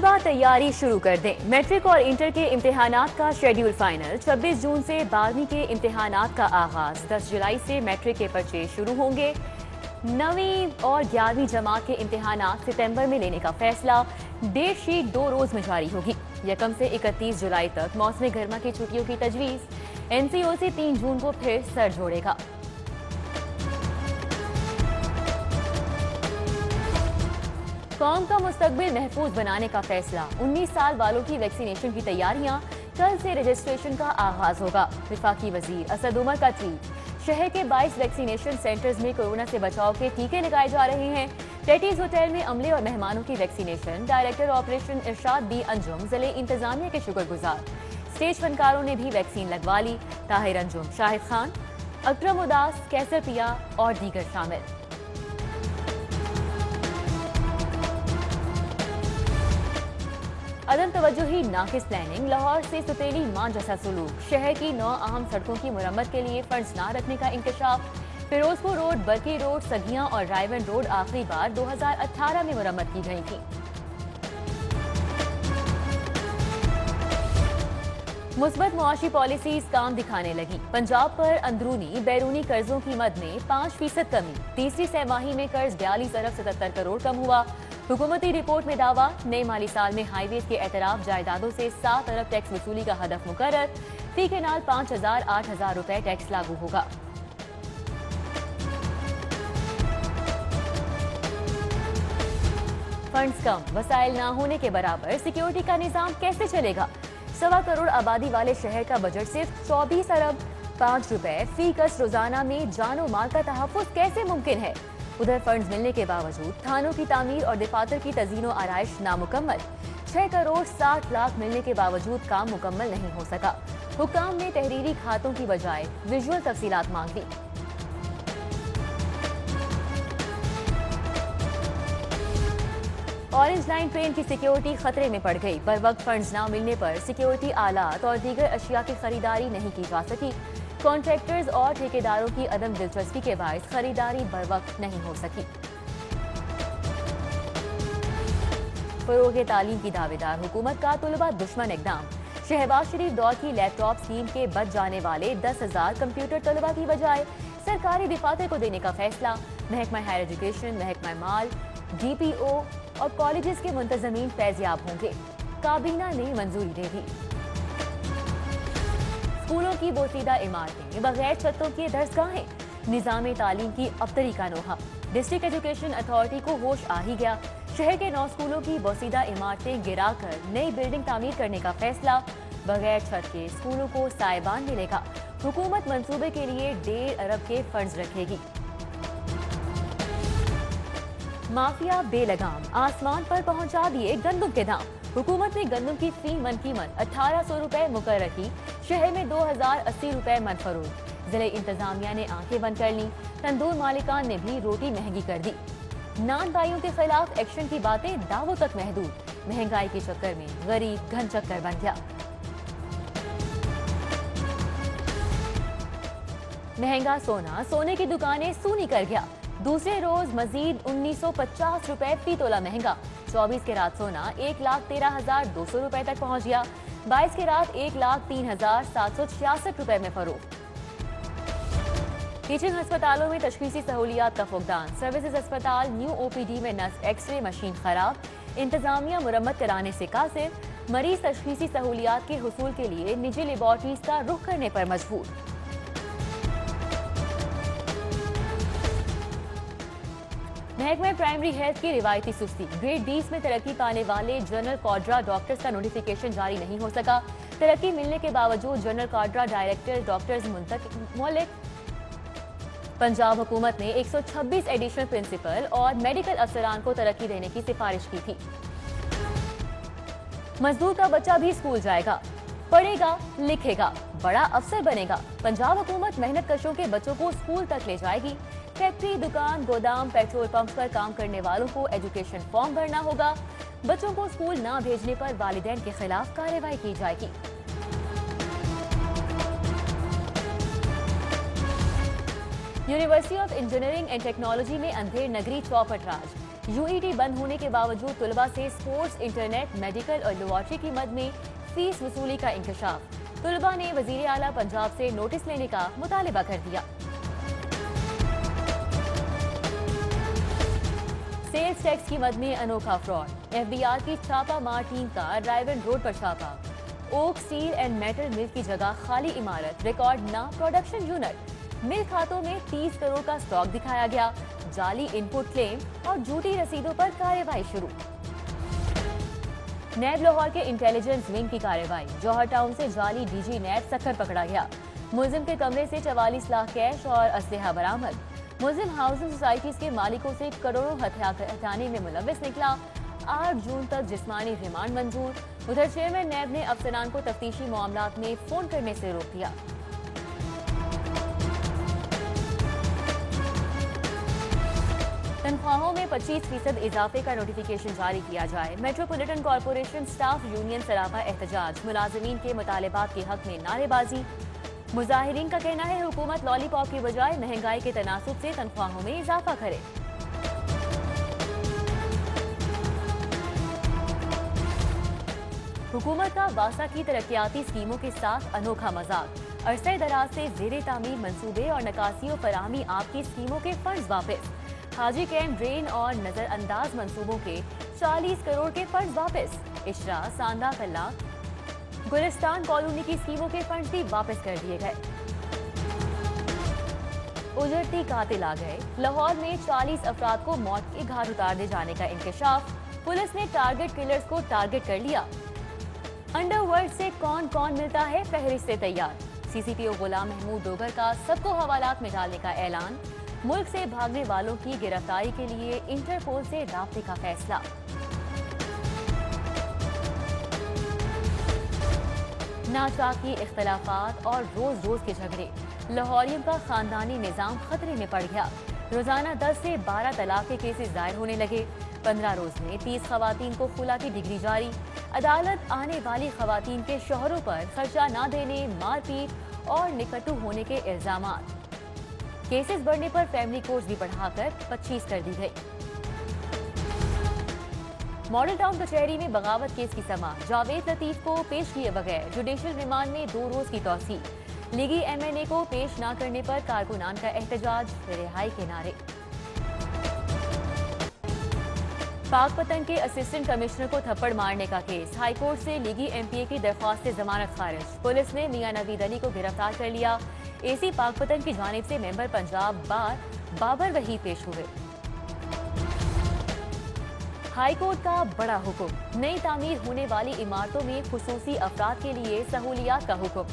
तलबा तैयारी शुरू कर दें। मैट्रिक और इंटर के इम्तिहानात का शेड्यूल फाइनल। 26 जून से 12वीं के इम्तिहानात का आगाज। 10 जुलाई से मैट्रिक के पर्चे शुरू होंगे। 9वीं और 11वीं जमात के इम्तिहानात सितंबर में लेने का फैसला। डेट शीट 2 रोज में जारी होगी। यकम से 31 जुलाई तक मौसम गर्मा की छुट्टियों की तजवीज। एनसीओसी 3 जून को फिर सर जोड़ेगा। कौम का मुस्तकबिल महफूज बनाने का फैसला। 19 साल वालों की वैक्सीनेशन की तैयारियां। कल से रजिस्ट्रेशन का आगाज होगा। वफाकी वजीर असद उमर का ट्वीट। शहर के 22 वैक्सीनेशन सेंटर्स में कोरोना से बचाव के टीके लगाए जा रहे हैं। टेटीज होटल में अमले और मेहमानों की वैक्सीनेशन। डायरेक्टर ऑपरेशन इरशाद बी अंजुम जिले इंतजामिया के शुक्रगुजार। स्टेज फनकारों ने भी वैक्सीन लगवा ली। ताहिर अंजुम, शाहिद खान, अकरम उदास, कैसर पिया और दीगर शामिल। अदम तवज्जुही, नाकिस प्लानिंग। लाहौर से सुतेली मां जैसा सुलूक। शहर की 9 अहम सड़कों की मुरम्मत के लिए फंड्स ना रखने का इंकशाफ। फिरोजपुर रोड, बरकी रोड, सगियां और रायवन रोड आखिरी बार 2018 में मुरम्मत की गई थी। मुस्बत मुआशी पॉलिसीज काम दिखाने लगी। पंजाब पर अंदरूनी बैरूनी कर्जों की मद में 5% कमी। तीसरी छमाही में कर्ज 42 अरब 77 करोड़ कम हुआ। हुकूमती रिपोर्ट में दावा। नए माली साल में हाईवेज के एतराफ जायदादों से 7 अरब टैक्स वसूली का हदफ मुकर्रर। फी के नाल 5,000-8,000 रुपए टैक्स लागू होगा। फंड्स कम, वसाइल ना होने के बराबर। सिक्योरिटी का निजाम कैसे चलेगा? 1.25 करोड़ आबादी वाले शहर का बजट सिर्फ 24 अरब 5 रुपए फी कस रोजाना में जानो माल का तहफ्फुज कैसे मुमकिन है? उधर फंड्स मिलने के बावजूद थानों की तामीर और दफातर की तज़ीनो आराइश नामुकम्मल। 6 करोड़ 60 लाख मिलने के बावजूद काम मुकम्मल नहीं हो सका। हुक्काम ने तहरीरी खातों की बजाय विजुअल तफसीलात मांग ली। ऑरेंज लाइन ट्रेन की सिक्योरिटी खतरे में पड़ गई। बर वक्त फंड्स न मिलने पर सिक्योरिटी आलात और दीगर अशिया की खरीदारी नहीं की जा सकी। कॉन्ट्रैक्टर्स और ठेकेदारों की अदम दिलचस्पी के बायस खरीदारी बर वक्त नहीं हो सकी। फरोग़ तालीम की दावेदार हुकूमत का तुलबा दुश्मन इक़दाम। शहबाज शरीफ दौर की लैपटॉप स्कीम के बच जाने वाले 10,000 कंप्यूटर तलबा की बजाय सरकारी दफातर को देने का फैसला। महकमा हायर एजुकेशन, महकमा माल, DPO और कॉलेजेस के मुंतजमीन फैज़याब होंगे। काबीना ने मंजूरी दे दी। स्कूलों की बोसीदा इमारतें, बगैर छतों के दरसगाहें। निज़ाम तालीम की अबतरी का नोहा। डिस्ट्रिक्ट एजुकेशन अथॉरिटी को होश आ ही गया। शहर के 9 स्कूलों की बोसीदा इमारतें गिराकर नई बिल्डिंग तामीर करने का फैसला। बगैर छत के स्कूलों को साइबान मिलेगा। हुकूमत मंसूबे के लिए 1.5 अरब के फंड्स रखेगी। माफिया बेलगाम, आसमान पर पहुंचा दिए गंदम के दाम। हुकूमत ने गंदम की फी मन कीमत 1800 रुपए मुकर्रर की। शहर में 2080 रुपए मन फरोख्त। जिले इंतजामिया ने आंखें बंद कर ली। तंदूर मालिकान ने भी रोटी महंगी कर दी। नान भाइयों के खिलाफ एक्शन की बातें दावों तक महदूद। महंगाई के चक्कर में गरीब घन चक्कर बन गया। महंगा सोना, सोने की दुकानें सूनी कर गया। दूसरे रोज मजीद 1950 रुपए फी तोला महंगा। 24 के रात सोना 1,13,200 रुपए तक पहुंच गया। 22 के रात 1,03,766 रुपए में फरोख्त। टीचिंग अस्पतालों में तशखीसी सहूलियात का फुकदान। सर्विसेज अस्पताल न्यू OPD में नस एक्सरे मशीन खराब। इंतजामिया मुरम्मत कराने से कासिर। मरीज तशखीसी सहूलियात के हुसूल के लिए निजी लेबॉर्ट्रीज का रुख करने पर मजबूर। महकमा प्राइमरी हेल्थ की रिवायती सुस्ती। ग्रेड 20 में तरक्की पाने वाले जनरल कॉड्रा डॉक्टर्स का नोटिफिकेशन जारी नहीं हो सका। तरक्की मिलने के बावजूद जनरल कॉड्रा डायरेक्टर डॉक्टर्स मुल्क। पंजाब हुकूमत ने 126 एडिशनल प्रिंसिपल और मेडिकल अफसरान को तरक्की देने की सिफारिश की थी। मजदूर का बच्चा भी स्कूल जाएगा, पढ़ेगा, लिखेगा, बड़ा अफसर बनेगा। पंजाब हुकूमत मेहनत कशों के बच्चों को स्कूल तक ले जाएगी। फैक्ट्री, दुकान, गोदाम, पेट्रोल पंप पर काम करने वालों को एजुकेशन फॉर्म भरना होगा। बच्चों को स्कूल ना भेजने पर वालिदैन के खिलाफ कार्रवाई की जाएगी। University of engineering and technology में अंधेर नगरी चौपट राज। यूईटी बंद होने के बावजूद तलबा से स्पोर्ट्स, इंटरनेट, मेडिकल और लॉटरी की मद में फीस वसूली का इंकशाफ। तलबा ने वजीर आला पंजाब से नोटिस लेने का मुतालिबा कर दिया। सेल्स टैक्स की मद में अनोखा फ्रॉड। एफबीआर की छापा मार टीम का रायवन रोड पर छापा। ओक स्टील एंड मेटल मिल की जगह खाली इमारत, रिकॉर्ड ना प्रोडक्शन यूनिट। मिल खातों में 30 करोड़ का स्टॉक दिखाया गया। जाली इनपुट क्लेम और झूठी रसीदों पर कार्रवाई शुरू। नैब लाहौर के इंटेलिजेंस विंग की कार्रवाई। जौहर टाउन से जाली डीजी नैब सक्खर पकड़ा गया। मुलजिम के कमरे से 44 लाख कैश और असलहा बरामद। मुलजिम हाउसिंग सोसाइटीज के मालिकों से करोड़ों हथियाने में मुलविस निकला। 8 जून तक जिस्मानी रिमांड मंजूर। उधर चेयरमैन नैब ने अफसरान को तफ्तीशी मामलात में फोन करने से रोक दिया। तनख्वाहों में 25% इजाफे का नोटिफिकेशन जारी किया जाए। मेट्रोपॉलिटन कॉरपोरेशन स्टाफ यूनियन सरापा एहतजाज। मुलाजमीन के मुतालिबात के हक में नारेबाजी। मुजाहिरीन का कहना है हुकूमत लॉलीपॉप की बजाय महंगाई के तनासुब से तनख्वाहों में इजाफा करे। हुकूमत का वासा की तरक्याती स्कीमों के साथ अनोखा मजाक। अरसे दराज से जेरे तामीर मंसूबे और नकासी और फराहमी आपकी स्कीमों के फंड्स वापस। हाजी कैंप ड्रेन और नजरअंदाज मंसूबों के 40 करोड़ के फंड्स वापस। इशरा, सांदा कल्ला, गुलिस्तान कॉलोनी की स्कीमों के फंड्स भी वापस कर दिए गए। उजड़ती कातिल आ गए। लाहौर में 40 अफराद को मौत के घाट उतारने जाने का इंकशाफ। पुलिस ने टारगेट किलर्स को टारगेट कर लिया। अंडरवर्ल्ड से कौन कौन मिलता है, फहरिस्तें तैयार। सीसीपीओ गुलाम महमूद डोगर का सबको हवालात में डालने का ऐलान। मुल्क से भागने वालों की गिरफ्तारी के लिए इंटरपोल से राब्ते का फैसला। नाचाकी इख्तलाफात और रोज रोज के झगड़े। लाहौरियों का खानदानी निजाम खतरे में पड़ गया। रोजाना 10 से 12 तलाक के केसेस दायर होने लगे। 15 रोज में 30 खवातीन को खुला की डिग्री जारी। अदालत आने वाली खवातीन के शौहरों पर खर्चा न देने, मारपीट और निकटू होने के इल्जामात। केसेस बढ़ने पर फैमिली कोर्ट भी बढ़ाकर 25 कर दी गई। मॉडल टाउन कचहरी में बगावत केस की समाअत। जावेद लतीफ को पेश किए बगैर जुडिशियल रिमांड में 2 रोज की तौसील। लीगी एमएनए को पेश न करने पर कारकुनान का एहतजाज, रिहाई के नारे। पाकपतन के असिस्टेंट कमिश्नर को थप्पड़ मारने का केस। हाईकोर्ट से लीगी एमपीए की दरख्वास्त से जमानत खारिज। पुलिस ने मियां नवीद अली को गिरफ्तार कर लिया। एसी पाकपतन की जानिब से मेंबर पंजाब बार बाबर वहीद पेश हुए। हाईकोर्ट का बड़ा हुक्म। नई तामीर होने वाली इमारतों में खुसूसी अफराद के लिए सहूलियात का हुक्म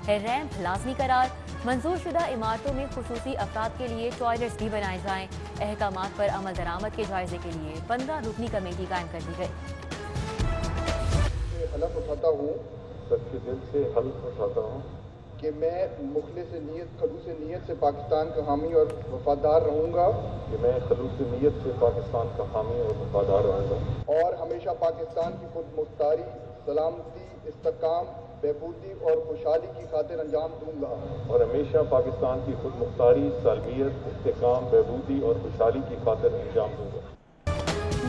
है। रैंप लाजमी करार। मंजूरशुदा इमारतों में खुसूसी अफराद के लिए टॉयलेट्स भी बनाए जाएं। अहकामात पर अमल दरामद के जायजे के लिए 15 रुकनी कमेटी कायम कर दी गई। हलफ उठाता हूँ, सच्चे दिल से हलफ उठाता हूँ कि मैं मुखलिस नीयत, खलूस नीयत से पाकिस्तान का हामी और वफादार रहूँगा। कि मैं खलूस नीयत से पाकिस्तान का हामी और वफादार रहूँगा। और हमेशा पाकिस्तान की खुद मुख्तारी, सलामती, इस्तेकाम, बहबूदी और खुशहाली की खातिर अंजाम दूंगा। और हमेशा पाकिस्तान की खुद मुख्तारी, सालमियत, इस्तेकाम, बहबूदी और खुशहाली की खातिर अंजाम दूंगा।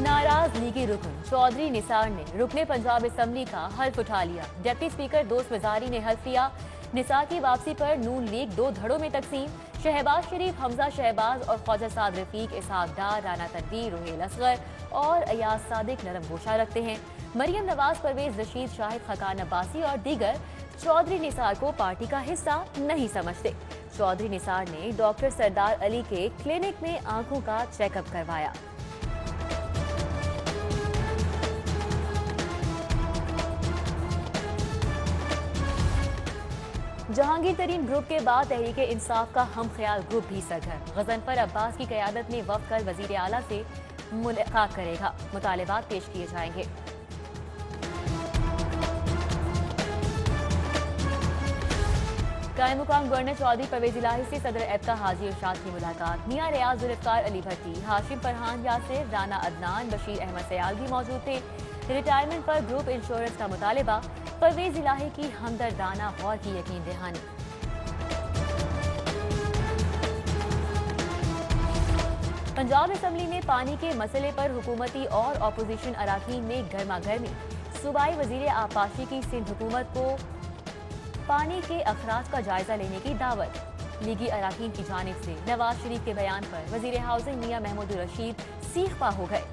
नाराज लीगी रुकन चौधरी निसार ने रुकने पंजाब असम्बली का हल्फ उठा लिया। डिप्टी स्पीकर दोस्त वजारी ने हल्फ लिया। निसार की वापसी पर नून लीग 2 धड़ों में तकसीम। शहबाज शरीफ, हमजा शहबाज और ख्वाजा साद रफीक, इसहाक डार, राना तनवीर, रुहेल असगर और अयाज सादिक नरम गोशा रखते हैं। मरियम नवाज, परवेज रशीद, शाहिद खकान अब्बासी और दीगर चौधरी निसार को पार्टी का हिस्सा नहीं समझते। चौधरी निसार ने डॉक्टर सरदार अली के क्लिनिक में आंखों का चेकअप करवाया। जहांगीर तरीन ग्रुप के बाद तहरीके इंसाफ का हम ख्याल ग्रुप भी सरगर्म। गजनफर अब्बास की क़यादत में वफ्द कल वजीर आला से मुलाकात करेगा। मुतालिबात पेश किए जाएंगे। कायम मुकाम गवर्नर चौधरी परवेज इलाही से सदर एबका हाजी इरशाद की मुलाकात। मियां रियाज जुल्फ़िकार अली भट्टी, हाशिम फरहान यासिर, राना अदनान, बशीर अहमद सयाल भी मौजूद थे। रिटायरमेंट पर ग्रुप इंश्योरेंस का मुतालिबा। परवेज इलाही की हमदर्दाना गौर की यकीन दहानी। पंजाब असम्बली में पानी के मसले पर हुकूमती और अपोजिशन अराकीन में गर्मा गर्मी। सूबाई वजीर आबपाशी की सिंध हुकूमत को पानी के अखराज का जायजा लेने की दावत। लीगी अराकीन की जानिब से नवाज शरीफ के बयान पर वजीर हाउसिंग मियां महमूद रशीद सीख पा हो गए।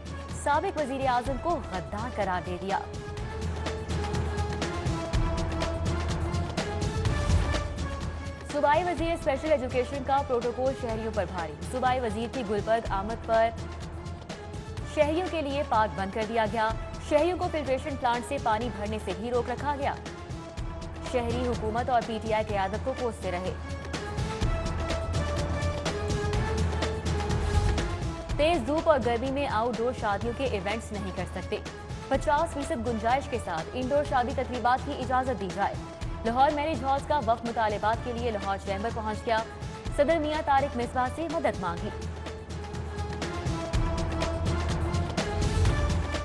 साबिक वजीर आजम को गद्दार करार दे दिया। सूबाई वजीर स्पेशल एजुकेशन का प्रोटोकॉल शहरियों पर भारी। सूबाई वजीर की गुलबर्ग आमद पर शहरियों के लिए पार्क बंद कर दिया गया। शहरियों को फिल्ट्रेशन प्लांट से पानी भरने से भी रोक रखा गया। शहरी हुकूमत और पीटीआई क़यादत को कोसते रहे। तेज धूप और गर्मी में आउटडोर शादियों के इवेंट्स नहीं कर सकते। 50% गुंजाइश के साथ इंडोर शादी तकरीबात की इजाजत दी जाए। लाहौर मैरिज हॉल्स का वक्फ मुतालिबात के लिए लाहौर चैम्बर पहुंच गया। सदर मियां तारिक मिसबाह से मदद मांगी।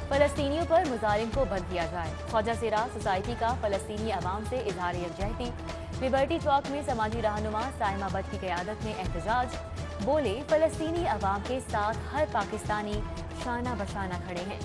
फलस्तीनियों पर मुजालिम को बंद किया जाए। ख्वाजा सिराज सोसाइटी का फलस्तीनी अवाम से इजहार यकजहती। लिबर्टी चौक में समाजी रहनुमा साइमा भट्ट की क़यादत में एहतजाज। बोले, फलस्तीनी अवाम के साथ हर पाकिस्तानी शाना बशाना खड़े हैं।